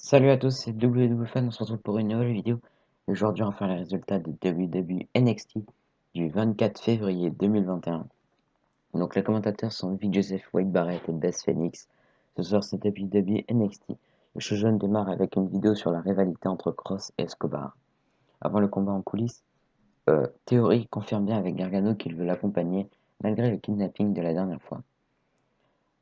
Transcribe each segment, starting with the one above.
Salut à tous, c'est WWFan, on se retrouve pour une nouvelle vidéo. Et aujourd'hui, on va faire les résultats de WWE NXT du 24 février 2021. Donc, les commentateurs sont Vic Joseph, Wade Barrett et Beth Phoenix. Ce soir, c'est WWE NXT. Le show jaune démarre avec une vidéo sur la rivalité entre Cross et Escobar. Avant le combat en coulisses, Theory confirme bien avec Gargano qu'il veut l'accompagner malgré le kidnapping de la dernière fois.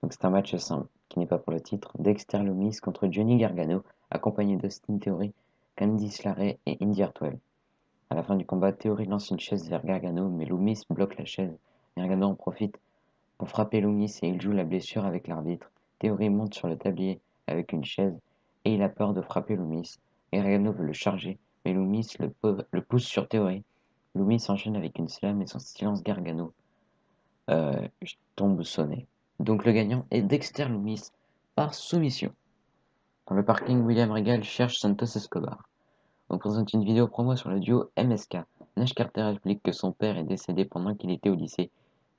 Donc c'est un match simple, qui n'est pas pour le titre. Dexter Lumis contre Johnny Gargano, accompagné d'Austin Theory, Candice LeRae et Indy Hartwell. À la fin du combat, Theory lance une chaise vers Gargano, mais Lumis bloque la chaise. Gargano en profite pour frapper Lumis et il joue la blessure avec l'arbitre. Theory monte sur le tablier avec une chaise et il a peur de frapper Lumis. Gargano veut le charger, mais Lumis le pousse sur Theory. Lumis enchaîne avec une slam et son silence Gargano euh, tombe sonné. Donc le gagnant est Dexter Lumis par soumission. Dans le parking, William Regal cherche Santos Escobar. On présente une vidéo promo sur le duo MSK. Nash Carter explique que son père est décédé pendant qu'il était au lycée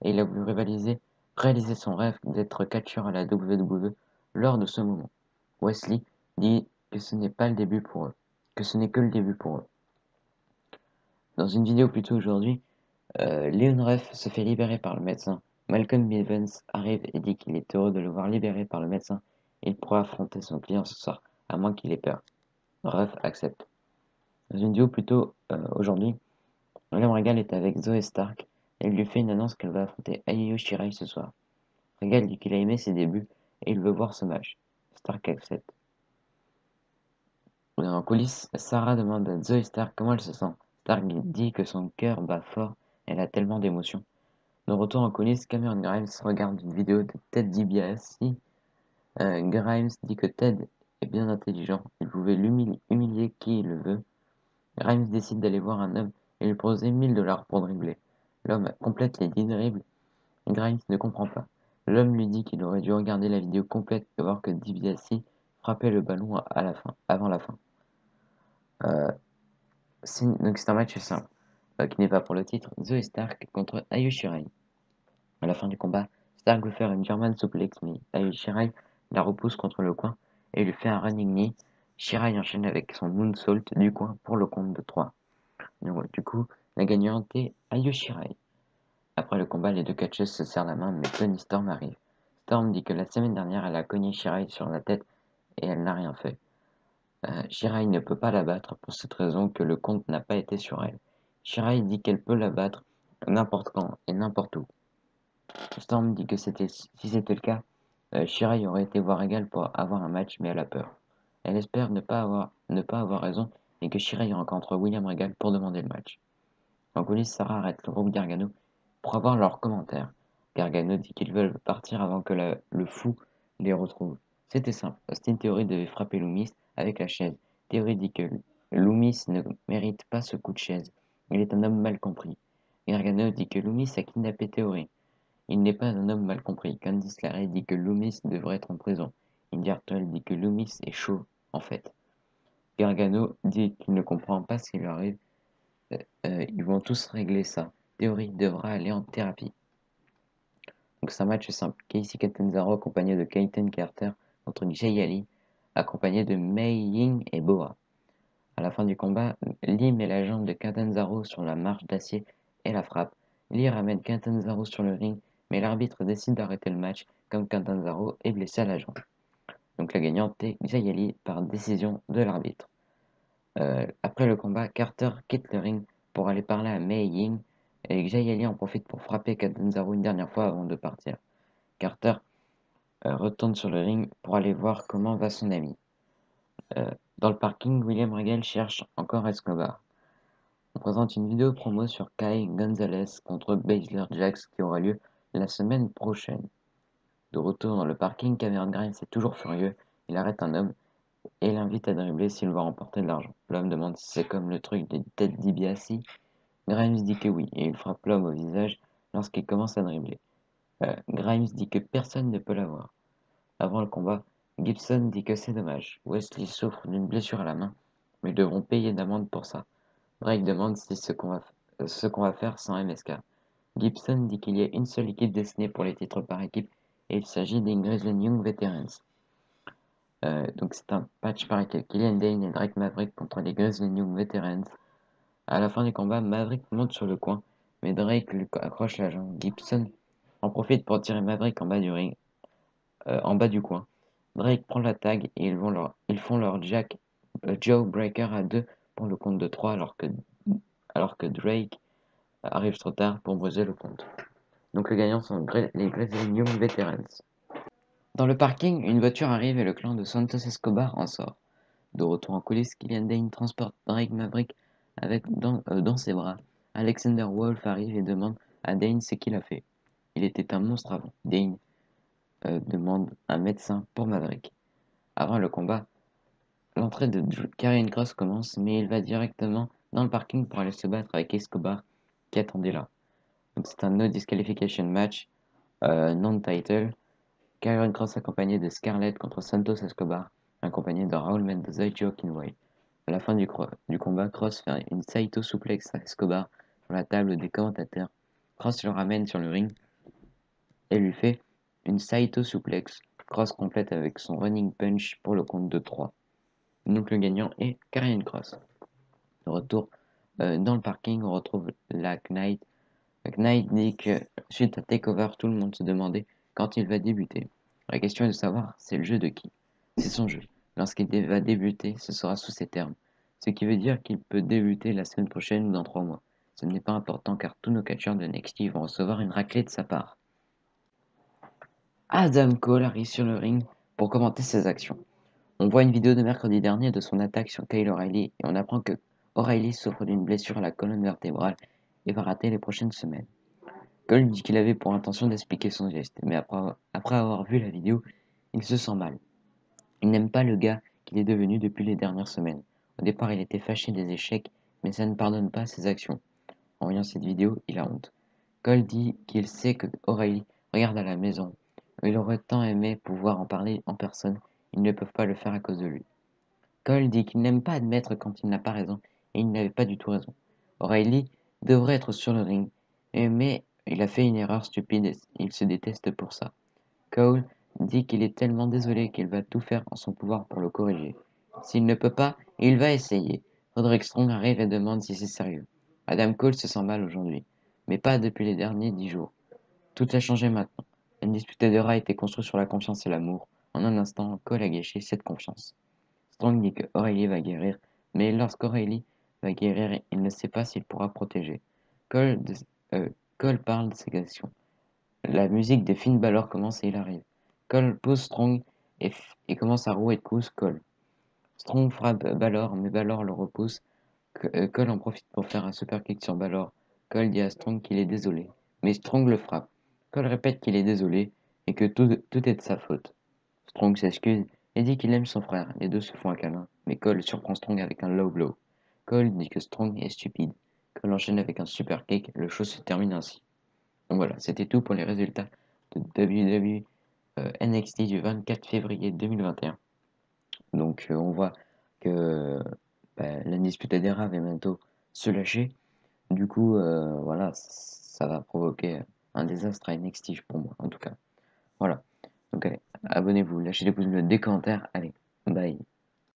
et il a voulu réaliser son rêve d'être catcheur à la WWE lors de ce moment. Wesley dit que ce n'est pas le début pour eux, que ce n'est que le début pour eux. Dans une vidéo plus tôt aujourd'hui, Leon Ruff se fait libérer par le médecin. Malcolm Evans arrive et dit qu'il est heureux de le voir libéré par le médecin. Il pourra affronter son client ce soir, à moins qu'il ait peur. Ruff accepte. Dans une vidéo plus tôt aujourd'hui, William Regal est avec Zoe Stark et il lui fait une annonce qu'elle va affronter Io Shirai ce soir. Regal dit qu'il a aimé ses débuts et il veut voir ce match. Stark accepte. En coulisses, Sarah demande à Zoe Stark comment elle se sent. Stark dit que son cœur bat fort, elle a tellement d'émotions. De retour en coulisses, Cameron Grimes regarde une vidéo de Ted DiBiase. Grimes dit que Ted est bien intelligent, il pouvait humilier qui il le veut. Grimes décide d'aller voir un homme et lui proposer 1000 $ pour dribbler. L'homme complète les 10 dribbles et Grimes ne comprend pas. L'homme lui dit qu'il aurait dû regarder la vidéo complète et voir que DiBiase frappait le ballon à la fin, avant la fin. Donc c'est un match simple, qui n'est pas pour le titre. Zoe Stark contre Io Shirai. À la fin du combat, Stark veut faire une German suplex, mais Shirai la repousse contre le coin et lui fait un running knee. Shirai enchaîne avec son moonsault du coin pour le compte de 3. Donc, du coup, la gagnante est Io Shirai. Après le combat, les deux catcheuses se serrent la main, mais Toni Storm arrive. Storm dit que la semaine dernière, elle a cogné Shirai sur la tête et elle n'a rien fait. Shirai ne peut pas la battre pour cette raison que le compte n'a pas été sur elle. Shirai dit qu'elle peut la battre n'importe quand et n'importe où. Storm dit que si c'était le cas, Shirai aurait été voir Regal pour avoir un match, mais elle a peur. Elle espère ne pas avoir raison et que Shirai rencontre William Regal pour demander le match. En coulisses, Sarah arrête le groupe Gargano pour avoir leurs commentaires. Gargano dit qu'ils veulent partir avant que le fou les retrouve. C'était simple. Austin Theory devait frapper Loomis avec la chaise. Theory dit que Loomis ne mérite pas ce coup de chaise. Il est un homme mal compris. Gargano dit que Loomis a kidnappé Theory. Il n'est pas un homme mal compris. Candice LeRae dit que Loomis devrait être en prison. Indy Hartwell dit que Loomis est chaud, en fait. Gargano dit qu'il ne comprend pas ce qui lui arrive. Ils vont tous régler ça. Theory devra aller en thérapie. Donc c'est un match simple. Casey Catanzaro accompagné de Kaiten Carter contre Jay Ali, accompagné de Mei Ying et Boa. À la fin du combat, Lee met la jambe de Catanzaro sur la marche d'acier et la frappe. Lee ramène Catanzaro sur le ring, mais l'arbitre décide d'arrêter le match comme Catanzaro est blessé à la jambe. Donc la gagnante est Jay Ali par décision de l'arbitre. Après le combat, Carter quitte le ring pour aller parler à Mei Ying et Jay Ali en profite pour frapper Catanzaro une dernière fois avant de partir. Carter retourne sur le ring pour aller voir comment va son ami. Dans le parking, William Regal cherche encore Escobar. On présente une vidéo promo sur Kai Gonzalez contre Baszler Jax qui aura lieu la semaine prochaine. De retour dans le parking, Cameron Grimes est toujours furieux. Il arrête un homme et l'invite à dribbler s'il veut remporter de l'argent. L'homme demande si c'est comme le truc des Ted DiBiase. Grimes dit que oui et il frappe l'homme au visage lorsqu'il commence à dribbler. Grimes dit que personne ne peut l'avoir. Avant le combat, Gibson dit que c'est dommage. Wesley souffre d'une blessure à la main, mais ils devront payer d'amende pour ça. Drake demande si ce qu'on va faire sans MSK. Gibson dit qu'il y a une seule équipe destinée pour les titres par équipe, et il s'agit des Grizzly Young Veterans. Donc c'est un match par lequel Killian Dane et Drake Maverick contre les Grizzly Young Veterans. À la fin du combat, Maverick monte sur le coin, mais Drake lui accroche la jambe. Gibson en profite pour tirer Maverick en bas du ring, en bas du coin. Drake prend la tag et ils font leur Jack Joe Breaker à 2 pour le compte de 3 alors que Drake arrive trop tard pour briser le compte. Donc les gagnants sont les Grizzly Young Veterans. Dans le parking, une voiture arrive et le clan de Santos Escobar en sort. De retour en coulisses, Killian Dane transporte Drake Maverick dans ses bras. Alexander Wolf arrive et demande à Dane ce qu'il a fait. Il était un monstre avant. Dane demande un médecin pour Maverick. Avant le combat, l'entrée de Karrion Kross commence, mais il va directement dans le parking pour aller se battre avec Escobar qui attendait là. Donc c'est un no disqualification match, non-title. Karrion Kross accompagné de Scarlett contre Santos Escobar, accompagné de Raul Mendoza et Joaquin Wilde. À la fin du combat, Kross fait une Saito suplex à Escobar sur la table des commentateurs. Kross le ramène sur le ring et lui fait une Saito suplex. Kross complète avec son running punch pour le compte de 3. Donc le gagnant est Karrion Kross. De retour dans le parking, on retrouve la Knight. La Knight dit que suite à Takeover, tout le monde se demandait quand il va débuter. La question est de savoir, c'est le jeu de qui? C'est son jeu. Lorsqu'il va débuter, ce sera sous ces termes. Ce qui veut dire qu'il peut débuter la semaine prochaine ou dans 3 mois. Ce n'est pas important car tous nos catcheurs de NXT vont recevoir une raclée de sa part. Adam Cole arrive sur le ring pour commenter ses actions. On voit une vidéo de mercredi dernier de son attaque sur Kyle O'Reilly et on apprend que O'Reilly souffre d'une blessure à la colonne vertébrale et va rater les prochaines semaines. Cole dit qu'il avait pour intention d'expliquer son geste, mais après avoir vu la vidéo, il se sent mal. Il n'aime pas le gars qu'il est devenu depuis les dernières semaines. Au départ, il était fâché des échecs, mais ça ne pardonne pas ses actions. En voyant cette vidéo, il a honte. Cole dit qu'il sait que O'Reilly regarde à la maison. Il aurait tant aimé pouvoir en parler en personne, ils ne peuvent pas le faire à cause de lui. Cole dit qu'il n'aime pas admettre quand il n'a pas raison, et il n'avait pas du tout raison. O'Reilly devrait être sur le ring, mais il a fait une erreur stupide et il se déteste pour ça. Cole dit qu'il est tellement désolé qu'il va tout faire en son pouvoir pour le corriger. S'il ne peut pas, il va essayer. Roderick Strong arrive et demande si c'est sérieux. Adam Cole se sent mal aujourd'hui, mais pas depuis les derniers 10 jours. Tout a changé maintenant. La dispute de Raw a été construite sur la confiance et l'amour. En un instant, Cole a gâché cette confiance. Strong dit que O'Reilly va guérir, mais lorsqu'O'Reilly va guérir, il ne sait pas s'il pourra protéger. Cole, Cole parle de ses actions. La musique de Finn Balor commence et il arrive. Cole pose Strong et commence à rouer de coups Cole. Strong frappe Balor, mais Balor le repousse. Cole en profite pour faire un super kick sur Balor. Cole dit à Strong qu'il est désolé, mais Strong le frappe. Cole répète qu'il est désolé et que tout est de sa faute. Strong s'excuse et dit qu'il aime son frère. Les deux se font un câlin, mais Cole surprend Strong avec un low blow. Cole dit que Strong est stupide. Cole enchaîne avec un super kick. Le show se termine ainsi. Donc voilà, c'était tout pour les résultats de WWE NXT du 24 février 2021. Donc on voit que la dispute des Rav va bientôt se lâcher. Du coup, voilà, ça va provoquer un désastre à NXT pour moi, en tout cas. Voilà. Donc allez, abonnez-vous, lâchez des pouces bleus, des commentaires. Allez, bye.